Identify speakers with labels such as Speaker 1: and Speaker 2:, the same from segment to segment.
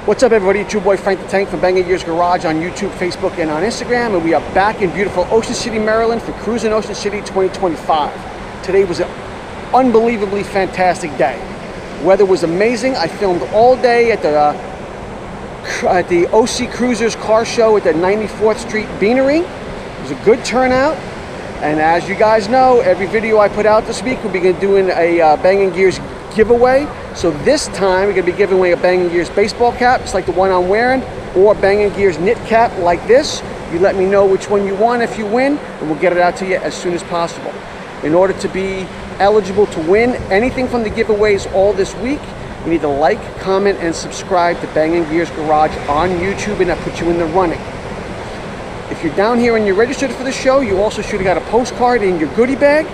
Speaker 1: What's up, everybody? It's your boy Frank the Tank from Bangin Garage on YouTube, Facebook, and on Instagram, and we are back in beautiful Ocean City, Maryland for Cruisin Ocean City 2025. Today was an unbelievably fantastic day. Weather was amazing. I filmed all day at the OC Cruisers car show at the 94th Street Beanery. It was a good turnout, and as you guys know, every video I put out this week, we'll be doing a Bangin Gears giveaway. So this time we're going to be giving away a Bangin Gears baseball cap, just like the one I'm wearing, or Bangin Gears knit cap like this. You let me know which one you want if you win, and we'll get it out to you as soon as possible. In order to be eligible to win anything from the giveaways all this week, you need to like, comment, and subscribe to Bangin Gears Garage on YouTube, and that puts you in the running. If you're down here and you're registered for the show, you also should have got a postcard in your goodie bag.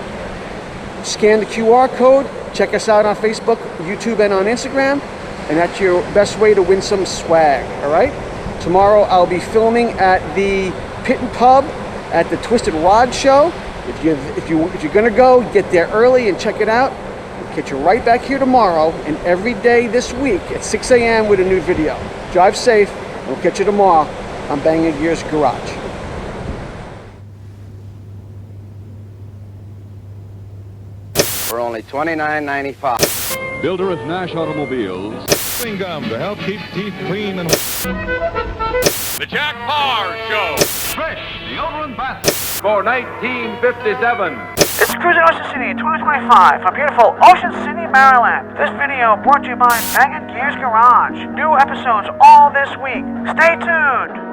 Speaker 1: Scan the QR code. Check us out on Facebook, YouTube, and on Instagram, and that's your best way to win some swag, all right? Tomorrow I'll be filming at the Pit and Pub at the Twisted Rod Show. If you're gonna go, get there early and check it out. We'll catch you right back here tomorrow and every day this week at 6 a.m. with a new video. Drive safe, and we'll catch you tomorrow on Bangin Gears Garage.
Speaker 2: For only $29.95.
Speaker 3: Builder of Nash Automobiles.
Speaker 4: Chewing gum to help keep teeth clean and...
Speaker 5: The Jack Parr Show.
Speaker 3: Fresh, deodorant bath.
Speaker 5: For 1957.
Speaker 6: It's Cruisin Ocean City 2025 from beautiful Ocean City, Maryland. This video brought to you by Bangin Gears Garage. New episodes all this week. Stay tuned.